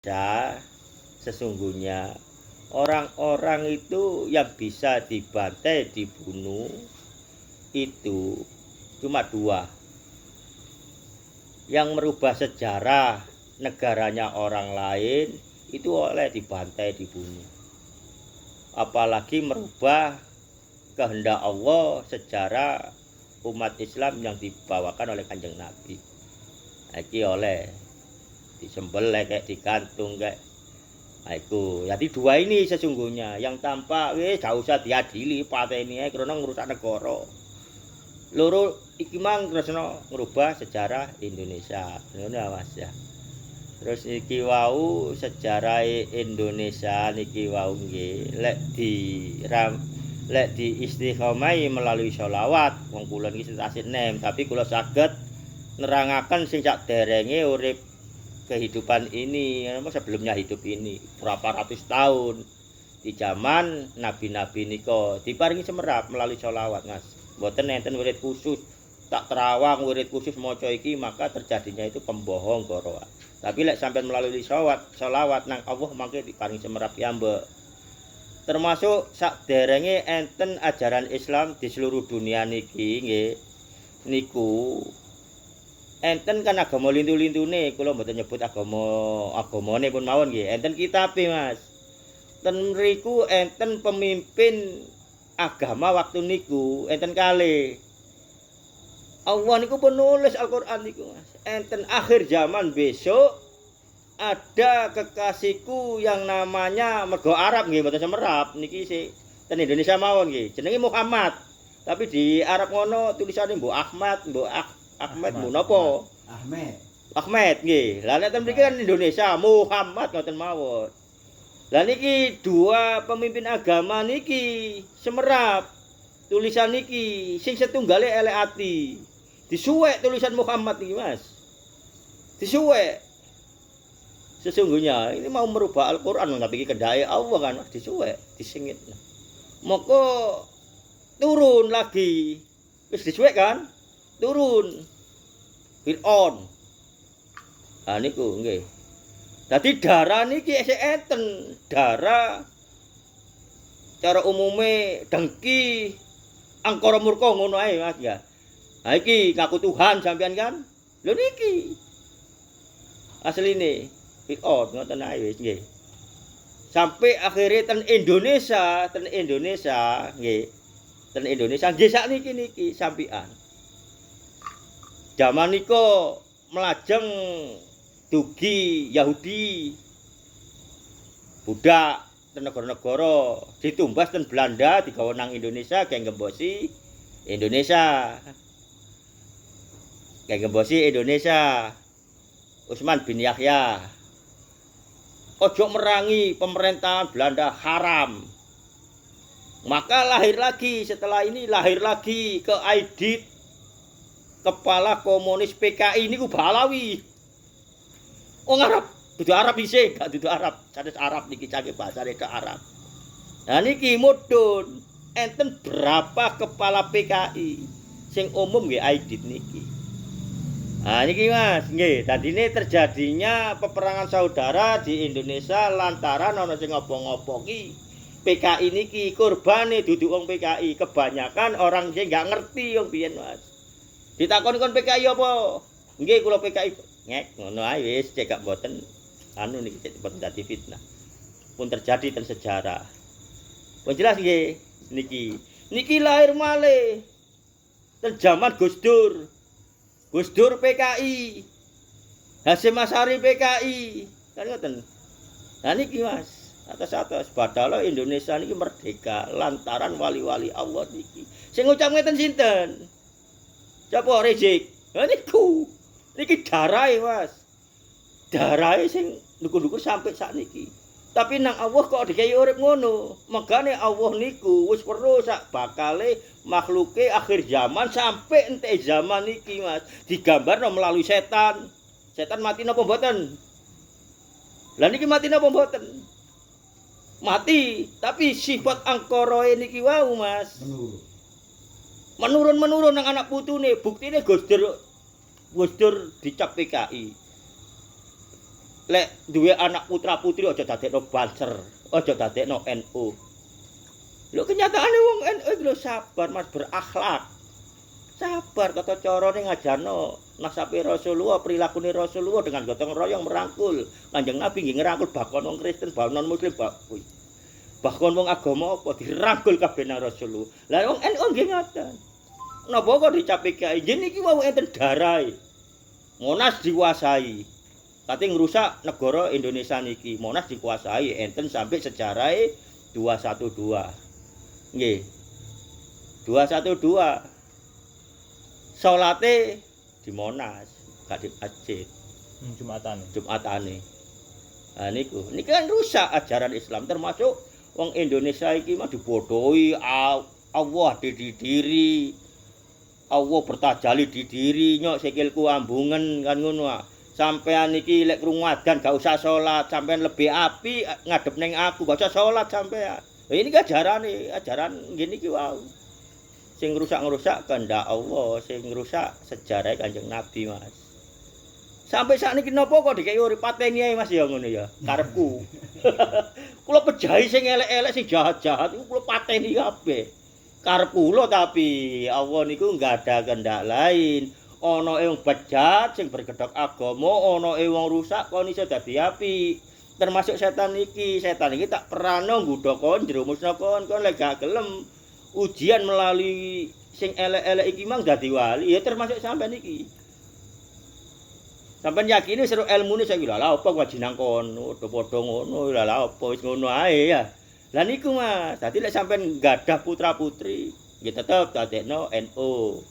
Ya, sesungguhnya orang-orang itu yang bisa dibantai, dibunuh itu cuma dua. Yang merubah sejarah negaranya orang lain itu oleh dibantai, dibunuh. Apalagi merubah kehendak Allah sejarah umat Islam yang dibawakan oleh Kanjeng Nabi. Iki oleh disembelih kayak digantung kayak iku. Jadi dua ini sesungguhnya yang tampak gak usah diadili pateni ae karena ngrusak negara. Loro iki mang tresno ngrubah sejarah Indonesia. Ngono Mas ya. Terus iki wau sejarah Indonesia niki wau nggih lek di istiqomai melalui sholawat wong kula niki tasik nem tapi kula saged nerangaken sing sakderenge urip kehidupan ini sebelumnya hidup ini berapa ratus tahun di zaman nabi-nabi niko diparingi semerap melalui sholawat Mas mboten enten wirid khusus tak terawang wirid khusus maca iki maka terjadinya itu pembohong goroa tapi lek sampai melalui sholawat nang Allah mangke diparingi semerap piyambak termasuk sakderenge enten ajaran Islam di seluruh dunia niki nggih niku enten kan agama lintu-lintune kula mboten nyebut agamane pun mawon nggih enten kitabe Mas ten mriku enten pemimpin agama waktu niku enten kalih Allah niku penulis Al-Qur'an niku Mas enten akhir zaman besok ada kekasihku yang namanya mergo Arab nggih mboten semerap niki sih ten Indonesia mawon nggih jenenge Muhammad tapi di Arab ngono tulisane Mbok Ahmad Mbok Ahmed napa? Ahmed nggih. Lah nek ten mriki kan Indonesia Muhammad ngoten mawon. Lah niki dua pemimpin agama niki semerap tulisan niki sing setunggale elek ati. Disuwek tulisan Muhammad niki Mas. Disuwek. Sesungguhnya ini mau merubah Al-Qur'an tapi iki kendake Allah kan Mas disuwek, disingit. Moko turun lagi. Wis disuwek kan? Turun Fir'aun. Ah niku nggih. Dadi darah niki isih enten. Darah cara umume dengki angkara murka ngono ae Mas ya. Ha iki ngaku Tuhan sampean kan? Lho niki. Asline Fir'aun ngoten ae wis nggih. Sampai akhirnya ten Indonesia nggih. Ten Indonesia nggih sakniki niki sampean. Zaman niko melajeng dugi Yahudi budak ten negara-negara ditumbas ten Belanda digawa nang Indonesia kayak ngembosi Indonesia Utsman bin Yahya ojo merangi pemerintahan Belanda haram maka lahir lagi ke Aidit kepala komunis PKI niku Balawi. Wong Arab, dudu Arab dhisik, gak dudu Arab, sanes Arab niki cake bahasane ke Arab. Nah niki mudhun enten berapa kepala PKI sing umum nggih Aidit niki. Nah niki Mas, nggih, dadine terjadinya peperangan saudara di Indonesia lantaran ana sing ngopo-ngopo ki PKI niki korbane dudu wong PKI, kebanyakan orang sing gak ngerti wong biyen Mas. Ditakon kon PKI apa? Nggih kula PKI. Ngek ngono ae wis cek gak mboten anu niki cek mboten dadi fitnah. Pun terjadi ten sejarah. Pun jelas nggih niki. Niki lahir malih ten zaman Gus Dur. Gus Dur PKI. Hasyim Asy'ari PKI. Kan ngoten. Nah niki Mas, atas padahal Indonesia niki merdeka lantaran wali-wali Allah niki. Sing ngucap ngeten sinten? Sapa Rizik? Ha niku. Niki darahe Mas. Darahe sing nukur-nukur sampai sakniki. Tapi nang Allah kok dikai urip ngono. Megane Allah niku wis perlu sak bakale makhluke akhir zaman sampai entek zaman niki Mas. Digambarno melalui setan. Setan mati napa mboten? Lah niki mati napa mboten? Mati, tapi sifat angkara niki wau Mas. Menurun nang anak putune buktine Gus Dur dicap PKI lek duwe anak putra-putri aja dadekno banser, aja dadekno NU. Lho kenyataane wong NU iki lho sabar Mas, berakhlak. Sabar tata carane ngajarno nasabe Rasulullah, prilakune Rasulullah dengan gotong royong merangkul. Kanjeng Nabi nggih ngrangkul bakon wong Kristen, non muslim, bahkan wong agama apa dirangkul kabeh nang Rasulullah. Lah wong NU nggih ngoten. Napa kok dicapi kiai? Nggih niki wau enten darahe. Monas dikuasai. Kate ngrusak negara Indonesia niki. Monas dikuasai enten sampai sejarahe 212. Nggih. 212. Salate di Monas, gak di masjid. Jumatane. Nah niku kan rusak ajaran Islam, termasuk wong Indonesia iki mah dibodohi Allah di diri. Allah bertajali di diri, nyok sikilku ambungen kan ngono ah. Sampean iki lek krungu adzan gak usah salat, sampean lebih api ngadep ning aku, gak usah salat sampean. Ini ajaran ngene iki wae. Sing ngrusak-ngrusak kehendak Allah, sing ngrusak sejarah Kanjeng Nabi, Mas. Sampai sakniki napa kok dikeki urip pateni ae Mas ya ngono ya, karepku. Kula pejahi sing elek-elek sing jahat-jahat iku kula pateni kabeh. Karep kula tapi Allah niku enggak ada kehendak lain. Ana wong bejat sing berkedok agama, ana wong rusak kon iso dadi apik. Termasuk setan iki tak perano nggodha kon jerumusna kon lek gak gelem ujian melalui sing elek-elek iki mang dadi wali ya termasuk sampean iki. Sampeyan yakini seru ilmune saiki lha apa wajinang kono, padha ngono, lha apa wis ngono ae ya. Lah niku Mas, dadi lek sampeyan gadah putra-putri, nggih tetep dadekno NU.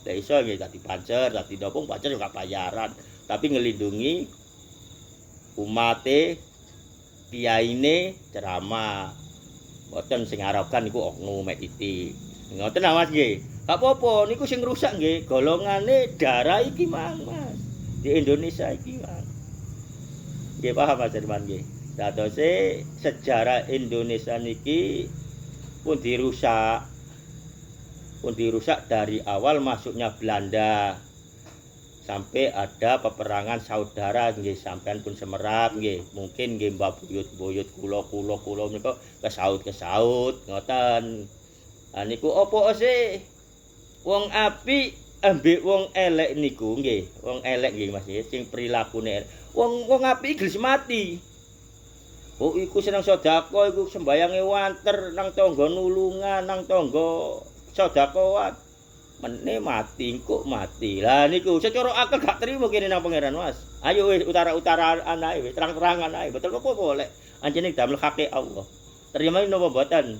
Lek iso nggih dadi pancer, dadi ndopong pancer juga bayaran, tapi ngelindungi umate, kiyaine ceramah. Mboten sing arogan niku oknum mek titik. Ngoten Mas nggih. Gak apa-apa niku sing rusak nggih golongane darah iki Mas. Di Indonesia iki Mas. Nggih paham Mas Herman nggih. Dadose sejarah Indonesia niki pun dirusak. Dari awal masuknya Belanda. Sampai ada peperangan saudara nggih sampean pun semerap nggih mungkin nggih mbah buyut kula menika kesaut ngoten. Lah niku apa sih wong apik ambek wong elek niku nggih wong elek nggih Mas sing prilakune wong apik gelis mati. Oh iku seneng sedekah iku sembayange wanter nang tangga nulungan nang tangga sedekah meneh mati kok mati. Lah niku secara akal gak trimo kene nang pangeran Mas. Ayo wis utara-utaraan ae wis terang-terangan ae. Betul apa lek anjene damel hake Allah. Terima napa mboten?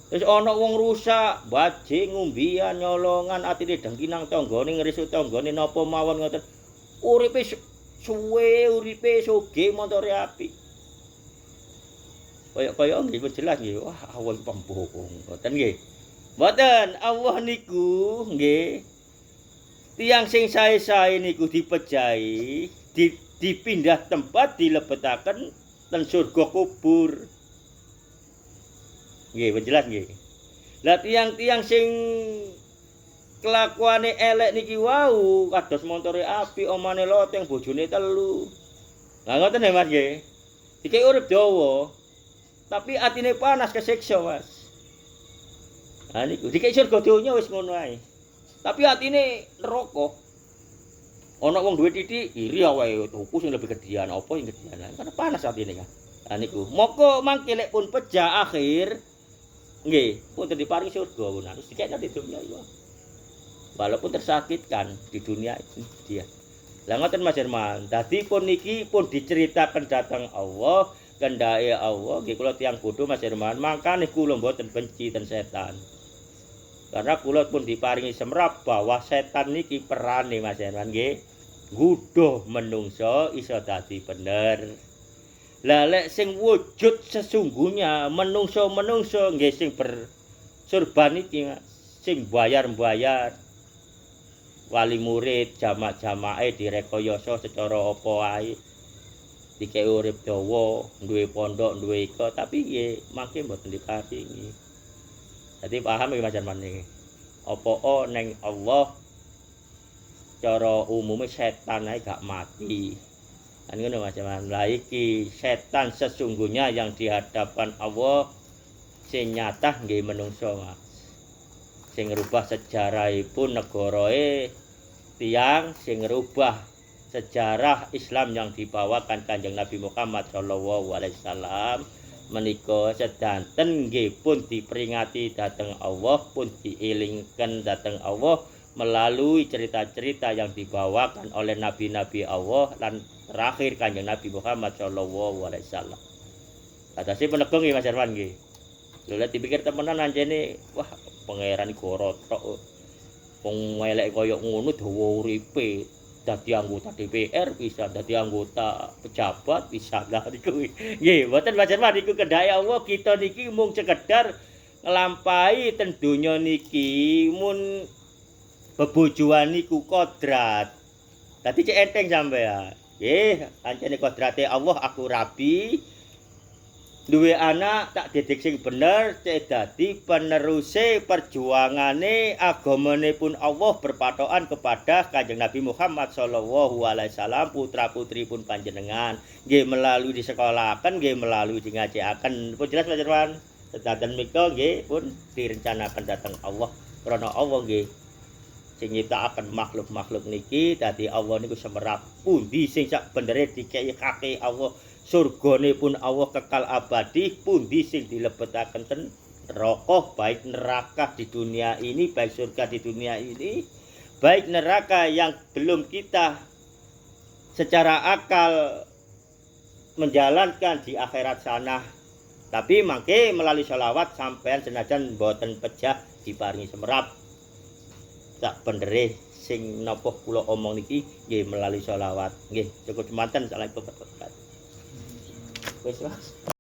Wis ana wong rusak, bajing ngumbian nyolongan atine dengki nang tanggane ngrisu tanggane napa mawon ngoten. Uripe suwe, uripe sugih montore apik. Kaya nggih jelas nggih. Wah, Allah pembohong. Ngoten nggih. Mboten Allah niku nggih tiyang sing sae-sae niku dipejahi dipindah tempat dilebetaken ten surga kubur nggih jelas nggih. Lah tiyang-tiyang sing kelakuane elek niki wau kados montore api omane loteng bojone telu. Lah ngoten ya Mas nggih. Iki urip dawa tapi atine panas kesiksa Mas. Nah niku dikek surga donya wis ngono ae. Tapi atine neraka. Ana wong duwe titik iri awake tuku sing lebih kedian apa sing kedian. Karena panas atine kan. Nah niku moko mangke lek pun pejah akhir nggih pun diparingi surga pun harus dikekno di dunia iki. Walaupun tersakitkan di dunia itu dia. Lah ngoten Mas Herman. Dadi pun niki pun diceritakan datang Allah, kendake Allah nggih kula tiyang bodho Mas Herman. Mangkane kula mboten benci ten setan. Karena kula pun diparingi semrap bahwa setan niki perane Mas Herman nggih nggodha menungso iso dadi bener. Lah lek sing wujud sesungguhnya menungso nggih sing bersurban iki sing bayar-bayar wali murid jamak-jamake direkayasa secara apa ae. Dikek urip dawa, duwe pondok, duwe iko tapi nggih mangke mboten diparingi. Jadi paham iki Mas Herman iki. Apa ning Allah cara umume setan ae gak mati. Kan ngono Mas Jaman. Lah iki setan sesungguhnya yang di hadapan Allah sing nyata nggih menungso Mas. Sing ngrubah sejarahipun negarae tiyang sing ngrubah sejarah Islam yang dibawakan Kanjeng Nabi Muhammad sallallahu alaihi wasallam menika sedanten nggih pun diperingati dhateng Allah, pun dielingken dhateng Allah melalui cerita-cerita yang dibawakan oleh nabi-nabi Allah dan terakhir Kanjeng Nabi Muhammad sallallahu alaihi wasallam. Atase penegong nggih Mas Herman nggih. Lha lek dipikir temenan anjene wah pangeran iku ora tok. Wong elek kaya ngono dawa uripe dadi anggota DPR bisa dadi anggota pejabat bisa lah niku. Nggih, mboten Mas Herman niku kendhake Allah kita niki mung sekedar nglampahi ten donya niki mun bebojoan niku kodrat. Dadi cek enteng sampean. Nggih, pancene kodrate Allah aku rabi duwe anak tak didik sing bener cek dadi peneruse perjuangane agamane pun Allah berpatokan kepada Kanjeng Nabi Muhammad sallallahu alaihi wasallam putra-putri pun panjenengan nggih melalui disekolahaken nggih melalui ngajekaken pun jelas Mas Irwan sedaten menika nggih pun direncanakan datang Allah krana Allah nggih sing nyiptakaken makhluk-makhluk niki dadi Allah niku semerap pundi sing sak benere dikekake Allah surgane pun Allah kekal abadi pundi sing dilebetaken ten neraka baik neraka di dunia ini baik surga di dunia ini baik neraka yang belum kita secara akal menjalankan di akhirat sana tapi mangke melalui sholawat sampean senajan boten pejah diparingi semerap sak bendere sing napa kula omong niki nggih melalui sholawat nggih cukup semanten salam berkat wis Mas.